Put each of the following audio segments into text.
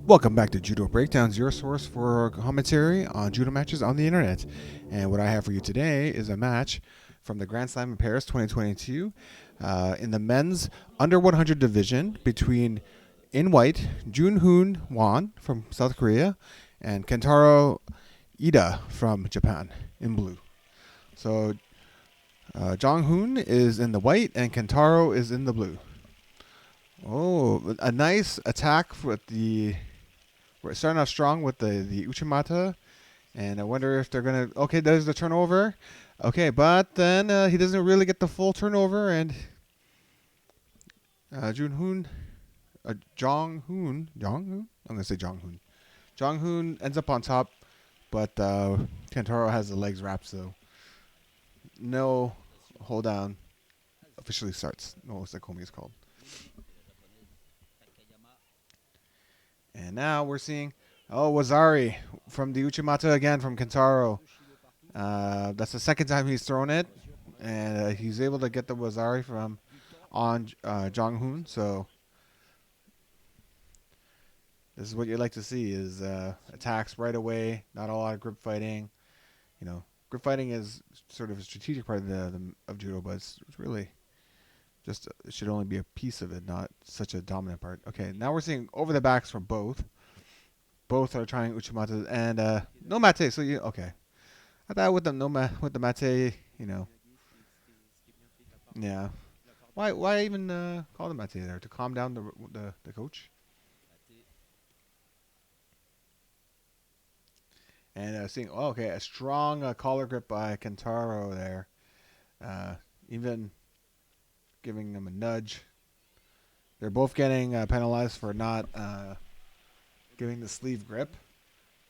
Welcome back to Judo Breakdowns, your source for commentary on judo matches on the internet. And what I have for you today is a match from the Grand Slam in Paris 2022 in the men's under 100 division between, in white, Jong-Hoon Won from South Korea and Kentaro Iida from Japan in blue. So Jong-Hoon is in the white and Kentaro is in the blue. Oh, a nice attack with the... We're starting off strong with the Uchimata, and I wonder if they're going to... Okay, there's the turnover. Okay, but then he doesn't really get the full turnover, and Jong-Hoon... Jong-Hoon? I'm going to say Jong-Hoon. Jong-Hoon ends up on top, but Kentaro has the legs wrapped, so no hold down officially starts. No, what's that Komi is called. And now we're seeing, Wazari from the Uchimata again from Kentaro. That's the second time he's thrown it. And he's able to get the Wazari from on Jong-Hoon. So this is what you like to see is attacks right away. Not a lot of grip fighting. You know, grip fighting is sort of a strategic part of judo, but it's really just it should only be a piece of it, not such a dominant part. Okay, now we're seeing over the backs from both. Both are trying Uchimata and no mate. So you okay? I thought with the with the mate, you know. Yeah. Why even call the mate there to calm down the coach? And seeing okay, a strong collar grip by Kentaro there. Even giving them a nudge. They're both getting penalized for not giving the sleeve grip.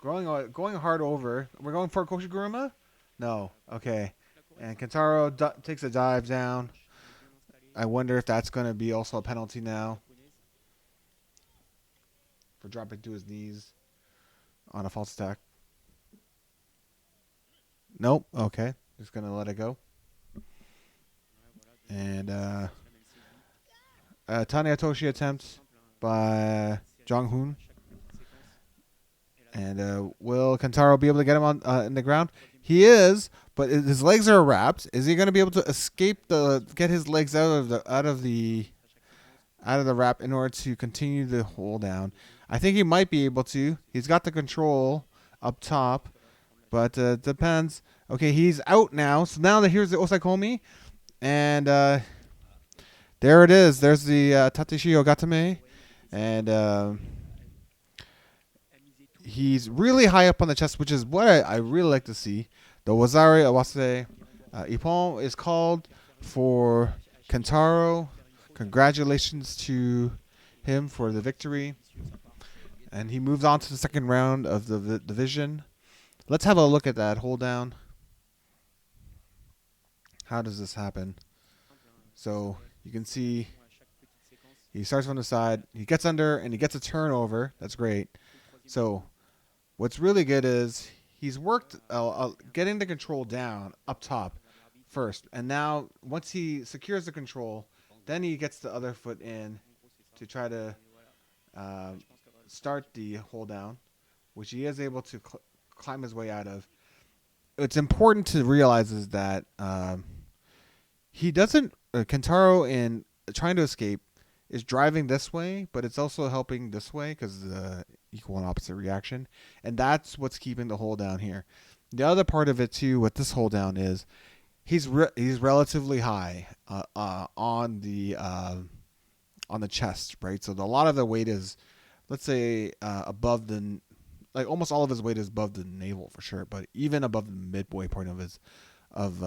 Going hard over. We're going for Koshiguruma? No. Okay. And Kentaro takes a dive down. I wonder if that's going to be also a penalty now for dropping to his knees on a false attack. Nope. Okay. Just going to let it go. And Tanya Toshi attempt by Jong-Hoon. And will Kentaro be able to get him on in the ground? He is, but his legs are wrapped. Is he going to be able to escape get his legs out of the wrap in order to continue the hold down? I think he might be able to. He's got the control up top, but depends. Okay, he's out now. So now here's the Osaikomi. And there it is. There's the Tateshi Ogatame. And he's really high up on the chest, which is what I really like to see. The Wazari Awase Ippon is called for Kentaro. Congratulations to him for the victory. And he moves on to the second round of the division. Let's have a look at that hold down. How does this happen? So you can see he starts from the side. He gets under and he gets a turnover. That's great. So what's really good is he's worked getting the control down up top first. And now once he secures the control, then he gets the other foot in to try to start the hold down, which he is able to climb his way out of. It's important to realize is that he doesn't Kentaro in trying to escape is driving this way, but it's also helping this way because the equal and opposite reaction, and that's what's keeping the hold down here. The other part of it too with this hold down is he's relatively high on the chest, right? So a lot of the weight is, let's say, above the, like almost all of his weight is above the navel for sure, but even above the midway point of his of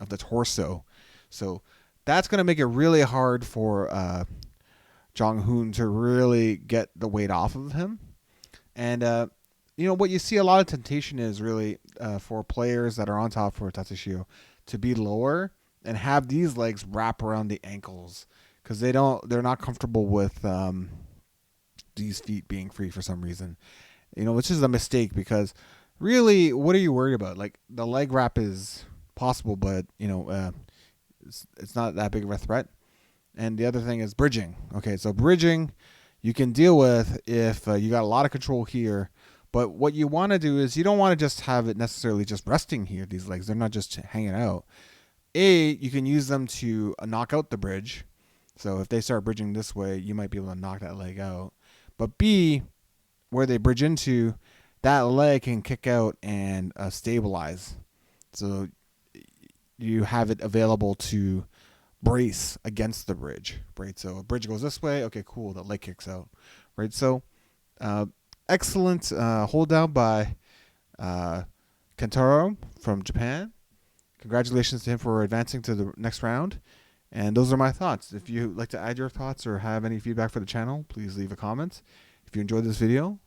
the torso. So that's going to make it really hard for Jong-Hoon to really get the weight off of him. And, what you see a lot of temptation is really for players that are on top for Tatsushio to be lower and have these legs wrap around the ankles because they're not comfortable with these feet being free for some reason. Which is a mistake because really, what are you worried about? Like the leg wrap is possible, but it's not that big of a threat. And the other thing is bridging. Okay, so bridging, you can deal with if you got a lot of control here. But what you want to do is you don't want to just have it necessarily just resting here. These legs, they're not just hanging out. You can use them to knock out the bridge. So if they start bridging this way, you might be able to knock that leg out. But B, where they bridge into, that leg can kick out and stabilize. So you have it available to brace against the bridge, right? So a bridge goes this way. Okay, cool. The leg kicks out, right? So excellent hold down by Kentaro from Japan. Congratulations to him for advancing to the next round. And those are my thoughts. If you like to add your thoughts or have any feedback for the channel, please leave a comment. If you enjoyed this video,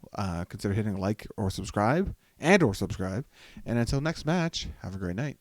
consider hitting like or subscribe. And until next match, have a great night.